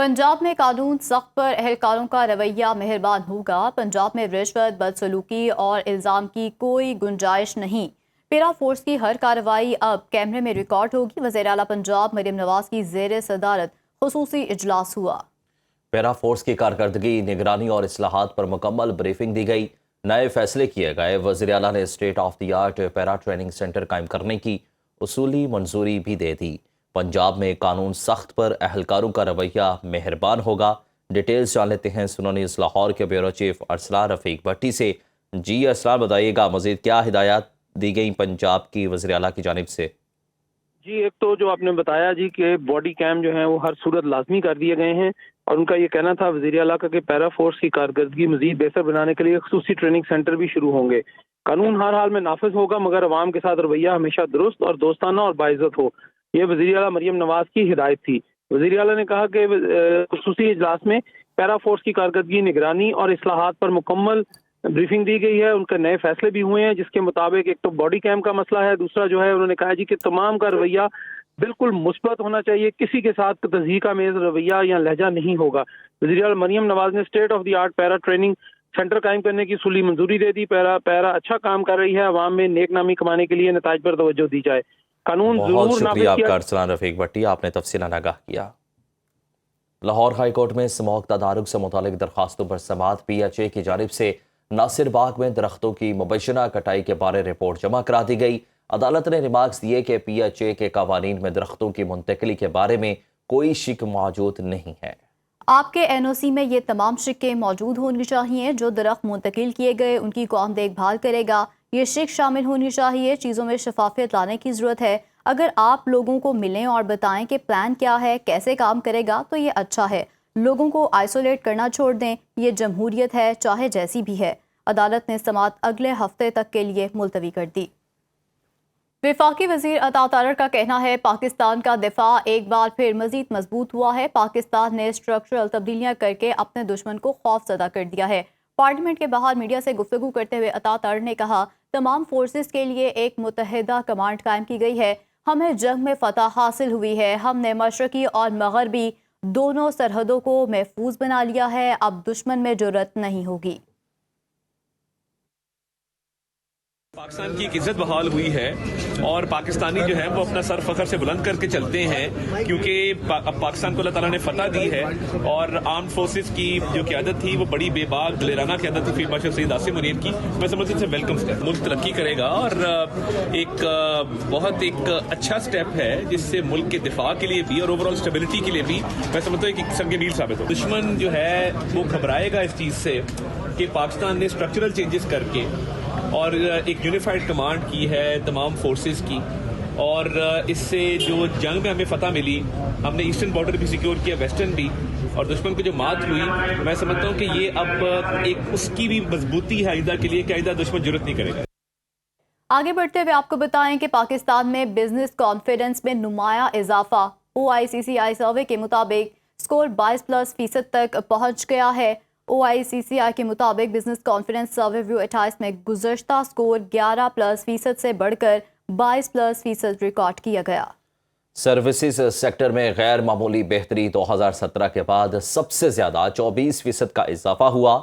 पंजाब में कानून सख्त पर एहलकारों का रवैया मेहरबान होगा। पंजाब में रिश्वत, बदसलूकी और इल्ज़ाम की कोई गुंजाइश नहीं। पेरा फोर्स की हर कार्रवाई अब कैमरे में रिकॉर्ड होगी। वज़ीर आला पंजाब मरियम नवाज की ज़ेर सदारत खुसूसी इजलास हुआ। पैरा फोर्स की कारकर्दगी, निगरानी और इस्लाहात पर मुकम्मल ब्रीफिंग दी गई। नए फैसले किए गए। वज़ीर आला ने state of the art para training centre कायम करने की उसूली मंजूरी भी दे दी। पंजाब में कानून सख्त पर एहलकारों का रवैया मेहरबान होगा। डिटेल्स जान लेते हैं सुनानी लाहौर के ब्यूरो चीफ अरसलान रफीक भट्टी से। जी अरसलान, बताइएगा मज़ीद क्या हिदायत दी गई पंजाब की वज़ीर आला की जानिब से? जी, एक तो जो आपने बताया जी कि बॉडी कैम जो है वो हर सूरत लाजमी कर दिए गए हैं, और उनका ये कहना था वज़ीर आला का कि पैरा फोर्स की कारकर्दगी मजीद बेहतर बनाने के लिए खुसूसी ट्रेनिंग सेंटर भी शुरू होंगे। कानून हर हाल में नाफिज होगा, मगर अवाम के साथ रवैया हमेशा दुरुस्त और दोस्ताना और बाइज्जत हो। ये वज़ीर आला मरियम नवाज की हिदायत थी। वज़ीर आला ने कहा कि खुसूसी इजलास में पैरा फोर्स की कारकर्दगी, निगरानी और इस्लाहात पर मुकम्मल ब्रीफिंग दी गई है। उनके नए फैसले भी हुए हैं, जिसके मुताबिक एक तो बॉडी कैम का मसला है, दूसरा जो है उन्होंने कहा जी कि तमाम का रवैया बिल्कुल मुस्बत होना चाहिए, किसी के साथ तज़हीक आमेज़ रवैया या लहजा नहीं होगा। वज़ीर आला मरियम नवाज ने state of the art para training centre कायम करने की सूली मंजूरी दे दी। पैरा अच्छा काम कर रही है, अवाम में नेक नामी कमाने के लिए नताज पर तवज्जो दी जाए। कानून बहुत जरूर शुक्रिया नाफिज आपका अरसलान रफीक भट्टी, आपने तफसीलन आगाह किया। लाहौर हाई कोर्ट में स्मोक तदारुक से मुतालिक दरखास्तों पर समाअत PHA की जानिब से नासिर बाग में दरख्तों की मुबैशना कटाई के बारे रिपोर्ट जमा करा दी गई। अदालत ने रिमार्क्स दिए कि PHA के कवानीन में दरख्तों की मुंतकिली के बारे में कोई शिक मौजूद नहीं है। आपके NOC में ये तमाम शिक्के मौजूद होनी चाहिए। जो दरख्त मुंतकिल किए गए उनकी कौन देखभाल करेगा, ये शिक शामिल होनी चाहिए। चीज़ों में शफाफियत लाने की ज़रूरत है। अगर आप लोगों को मिलें और बताएं कि प्लान क्या है, कैसे काम करेगा, तो ये अच्छा है। लोगों को आइसोलेट करना छोड़ दें, ये जमहूरियत है, चाहे जैसी भी है। अदालत ने समाअत अगले हफ्ते तक के लिए मुलतवी कर दी। वफाकी वज़ीर अता तारर का कहना है पाकिस्तान का दिफा एक बार फिर मजीद मजबूत हुआ है। पाकिस्तान ने स्ट्रक्चरल तब्दीलियां करके अपने दुश्मन को खौफजदा कर दिया है। पार्लियामेंट के बाहर मीडिया से गुफ्तगू करते हुए अता तारर ने कहा, तमाम फोर्सेस के लिए एक मुतहदा कमांड कायम की गई है। हमें जंग में फतह हासिल हुई है। हमने मशरकी और मगरबी दोनों सरहदों को महफूज बना लिया है। अब दुश्मन में जुर्रत नहीं होगी। पाकिस्तान की एक इज्जत बहाल हुई है और पाकिस्तानी जो है वो अपना सर फखर से बुलंद करके चलते हैं, क्योंकि अब पाकिस्तान को अल्लाह ताला ने फतह दी है। और आर्म्ड फोर्सेस की जो क़यादत थी वो बड़ी बेबाक दिलेराना क़यादत थी फील्ड मार्शल सईद आसिम मुनीर की। मैं समझता हूँ वेलकम स्टेप, मुल्क तरक्की करेगा और एक अच्छा स्टेप है जिससे मुल्क के दिफा के लिए भी और ओवरऑल स्टेबिलिटी के लिए भी मैं समझता हूँ एक संग मील साबित हो। दुश्मन जो है वो घबराएगा इस चीज़ से कि पाकिस्तान ने स्ट्रक्चरल चेंजेस करके और एक यूनिफाइड कमांड की है तमाम फोर्सेस की, और इससे जो जंग में हमें फतह मिली, हमने ईस्टर्न बॉर्डर भी सिक्योर किया, वेस्टर्न भी, और दुश्मन को जो मात हुई, मैं समझता हूँ कि ये अब एक उसकी भी मजबूती है आइंदा के लिए कि आइंदा दुश्मन जरूरत नहीं करेगा। आगे बढ़ते हुए आपको बताएं कि पाकिस्तान में बिजनेस कॉन्फिडेंस में नुमाया इजाफा। OICCI सर्वे के मुताबिक स्कोर 22+ % तक पहुंच गया है। OICCI के मुताबिक बिजनेस कॉन्फिडेंस सर्वे व्यू 28 में गुज़श्ता स्कोर 11+ % से बढ़कर 22+ % रिकॉर्ड किया गया। सर्विसेज सेक्टर में गैर मामूली बेहतरी 2017 के बाद सबसे ज़्यादा 24% का इजाफा हुआ।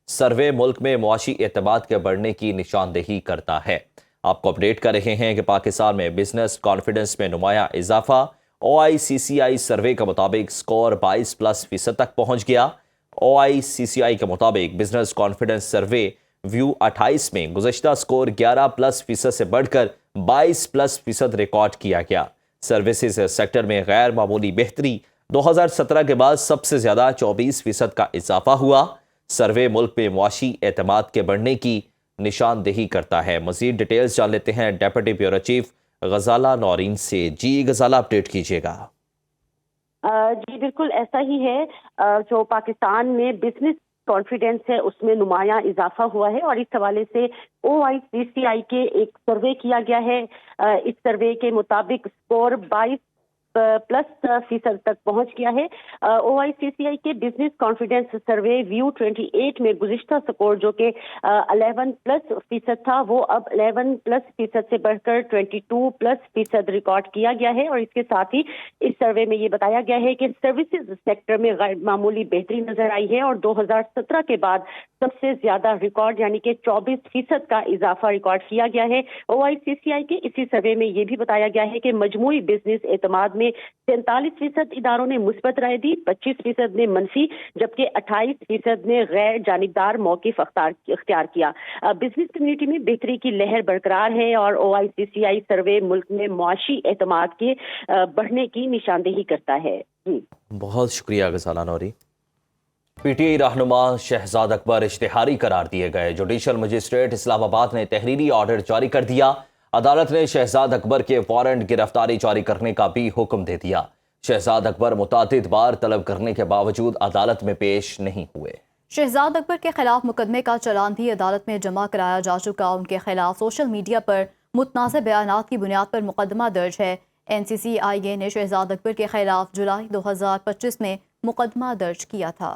सर्वे मुल्क में मुआशी एतमाद के बढ़ने की निशानदेही करता है। आपको अपडेट कर रहे हैं कि पाकिस्तान में बिजनेस कॉन्फिडेंस में नुमाया इजाफा। OICCI सर्वे के मुताबिक स्कोर 22+ % तक पहुंच गया। OICCI के मुताबिक बिजनेस कॉन्फिडेंस सर्वे व्यू 28 में गुज़श्ता स्कोर 11+ % से बढ़कर 22+ % रिकॉर्ड किया गया। सर्विसेज सेक्टर में गैर मामूली बेहतरी 2017 के बाद सबसे ज़्यादा 24% का इजाफा हुआ। सर्वे मुल्क में मुआशी एतमाद के बढ़ने की निशानदेही करता है। मज़ीद डिटेल्स जान लेते हैं डेप्यूटी ब्यूरो चीफ गजाला नौरीन से। जी गजाला, अपडेट कीजिएगा। जी बिल्कुल ऐसा ही है। जो पाकिस्तान में बिजनेस कॉन्फिडेंस है उसमें नुमाया इजाफा हुआ है, और इस हवाले से OICCI के एक सर्वे किया गया है। इस सर्वे के मुताबिक स्कोर +% तक पहुंच गया है। OICCI के बिजनेस कॉन्फिडेंस सर्वे व्यू 28 में गुज़िश्ता स्कोर जो कि 11+% था, वो अब 11+% से बढ़कर 22+% रिकॉर्ड किया गया है। और इसके साथ ही इस सर्वे में ये बताया गया है कि सर्विसेज सेक्टर में गैर मामूली बेहतरी नजर आई है और 2017 के बाद सबसे ज्यादा रिकॉर्ड यानी कि 24% का इजाफा रिकॉर्ड किया गया है। OICCI के इसी सर्वे में ये भी बताया गया है कि मजमूई बिजनेस एतमाद में 43% इदारों ने मुस्बत राय दी, 25% ने मनफी, जबकि 28% ने गैर जानिबदार मौक़िफ़ इख्तियार किया। बिजनेस कम्युनिटी में बेहतरी की लहर बरकरार है और OICCI सर्वे मुल्क में मुआशी एतमाद के बढ़ने की निशानदेही करता है। जी बहुत शुक्रिया गजाला नौरी। PTI रहनुमा शहजाद अकबर इश्तिहारी करार दिए गए। जुडिशल मजिस्ट्रेट इस्लामाबाद ने तहरीरी ऑर्डर जारी कर दिया। अदालत ने शहजाद अकबर के वारंट गिरफ्तारी जारी करने का भी हुक्म दे दिया। शहजाद अकबर मुतादिद बार तलब करने के बावजूद अदालत में पेश नहीं हुए। शहजाद अकबर के खिलाफ मुकदमे का चालान भी अदालत में जमा कराया जा चुका। उनके खिलाफ सोशल मीडिया पर मुतनाज़ बयानात की बुनियाद पर मुकदमा दर्ज है। NCCIA ने शहजाद अकबर के खिलाफ जुलाई 2025 में मुकदमा दर्ज किया था।